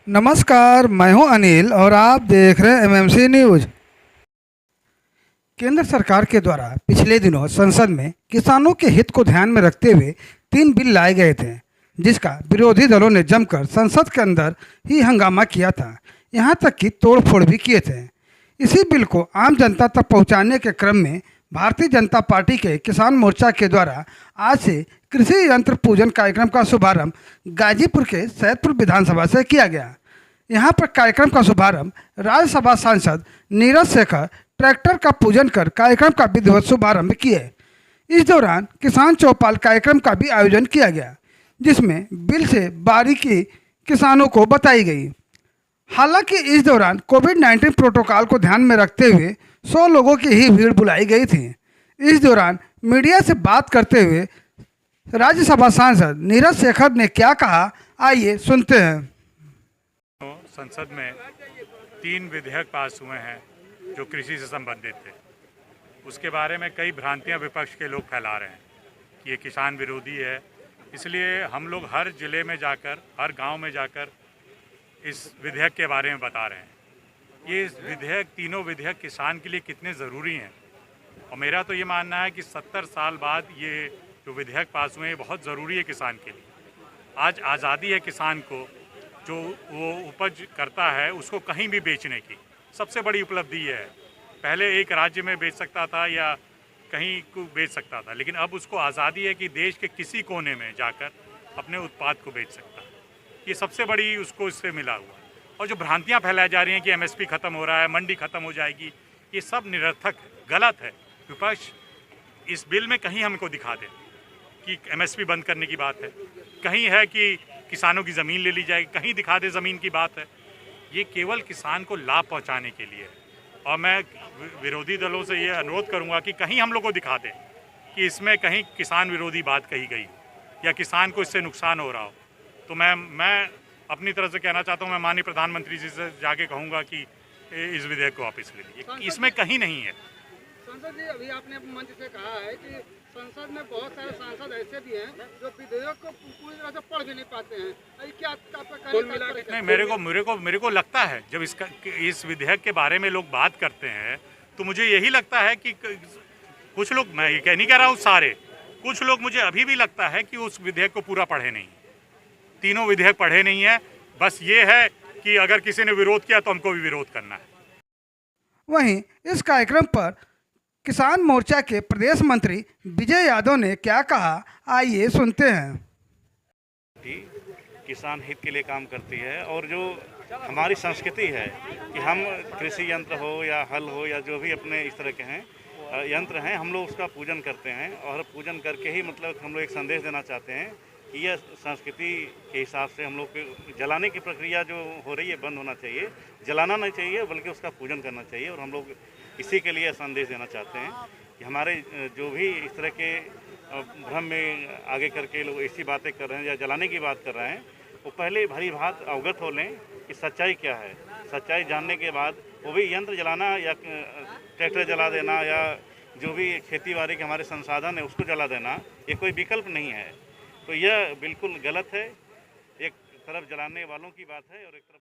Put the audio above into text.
नमस्कार, मैं हूं अनिल और आप देख रहे हैं एमएमसी न्यूज। केंद्र सरकार के द्वारा पिछले दिनों संसद में किसानों के हित को ध्यान में रखते हुए 3 बिल लाए गए थे, जिसका विरोधी दलों ने जमकर संसद के अंदर ही हंगामा किया था। यहां तक कि तोड़फोड़ भी किए थे। इसी बिल को आम जनता तक पहुंचाने के क्रम में भारतीय जनता पार्टी के किसान मोर्चा के द्वारा आज से कृषि यंत्र पूजन कार्यक्रम का शुभारंभ गाजीपुर के सैदपुर विधानसभा से किया गया। यहाँ पर कार्यक्रम का शुभारंभ राज्यसभा सांसद नीरज शेखर ट्रैक्टर का पूजन कर कार्यक्रम का विधिवत शुभारंभ किए। इस दौरान किसान चौपाल कार्यक्रम का भी आयोजन किया गया, जिसमें बिल से बारीकी किसानों को बताई गई। हालांकि इस दौरान कोविड-19 प्रोटोकॉल को ध्यान में रखते हुए 100 लोगों की ही भीड़ बुलाई गई थी। इस दौरान मीडिया से बात करते हुए राज्यसभा सांसद नीरज शेखर ने क्या कहा, आइए सुनते हैं। संसद में 3 विधेयक पास हुए हैं जो कृषि से संबंधित थे। उसके बारे में कई भ्रांतियां विपक्ष के लोग फैला रहे हैं कि ये किसान विरोधी है। इसलिए हम लोग हर ज़िले में जाकर, हर गांव में जाकर इस विधेयक के बारे में बता रहे हैं। ये विधेयक, तीनों विधेयक किसान के लिए कितने ज़रूरी हैं। और मेरा तो ये मानना है कि 70 साल बाद ये जो विधेयक पास हुए हैं बहुत ज़रूरी है किसान के लिए। आज आज़ादी है किसान को, जो वो उपज करता है उसको कहीं भी बेचने की सबसे बड़ी उपलब्धि है। पहले एक राज्य में बेच सकता था या कहीं को बेच सकता था, लेकिन अब उसको आज़ादी है कि देश के किसी कोने में जाकर अपने उत्पाद को बेच सकता है। ये सबसे बड़ी उसको इससे मिला हुआ। और जो भ्रांतियां फैलाई जा रही हैं कि एमएसपी ख़त्म हो रहा है, मंडी ख़त्म हो जाएगी, ये सब निरर्थक है, गलत है। विपक्ष इस बिल में कहीं हमको दिखा दे कि एमएसपी बंद करने की बात है, कहीं है कि किसानों की ज़मीन ले ली जाएगी, कहीं दिखा दे ज़मीन की बात है। ये केवल किसान को लाभ पहुंचाने के लिए है। और मैं विरोधी दलों से ये अनुरोध करूंगा कि कहीं हम लोग को दिखा दें कि इसमें कहीं किसान विरोधी बात कही गई या किसान को इससे नुकसान हो रहा हो। तो मैं अपनी तरफ से कहना चाहता हूँ, मैं माननीय प्रधानमंत्री जी से जाके कहूँगा कि इस विधेयक को वापस ले लीजिए। इसमें कहीं नहीं है। सांसद जी, अभी आपने मंच से कहा है कि संसद में बहुत सारे सांसद ऐसे भी हैं जो विधेयक को पूरी तरह से पढ़ भी नहीं पाते हैं। क्या नहीं, मेरे को लगता है जब इस विधेयक के बारे में लोग बात करते हैं तो मुझे यही लगता है कि कुछ लोग, मैं ये नहीं कह रहा हूँ सारे, कुछ लोग मुझे अभी भी लगता है कि उस विधेयक को पूरा पढ़े नहीं, तीनों विधेयक पढ़े नहीं है। बस ये है कि अगर किसी ने विरोध किया तो हमको भी विरोध करना है। वहीं इस कार्यक्रम पर किसान मोर्चा के प्रदेश मंत्री विजय यादव ने क्या कहा, आइए सुनते हैं। किसान हित के लिए काम करती है और जो हमारी संस्कृति है कि हम कृषि यंत्र हो या हल हो या जो भी अपने इस तरह के हैं यंत्र हैं, हम लोग उसका पूजन करते हैं। और पूजन करके ही मतलब हम लोग एक संदेश देना चाहते हैं कि यह संस्कृति के हिसाब से हम लोग जलाने की प्रक्रिया जो हो रही है बंद होना चाहिए। जलाना नहीं चाहिए बल्कि उसका पूजन करना चाहिए। और हम लोग इसी के लिए संदेश देना चाहते हैं कि हमारे जो भी इस तरह के भ्रम में आगे करके लोग ऐसी बातें कर रहे हैं या जलाने की बात कर रहे हैं, वो पहले भली भांति अवगत हो लें कि सच्चाई क्या है। सच्चाई जानने के बाद वो भी यंत्र जलाना या ट्रैक्टर जला देना या जो भी खेती बाड़ी के हमारे संसाधन है उसको जला देना, ये कोई विकल्प नहीं है। तो यह बिल्कुल गलत है। एक तरफ जलाने वालों की बात है और एक तरफ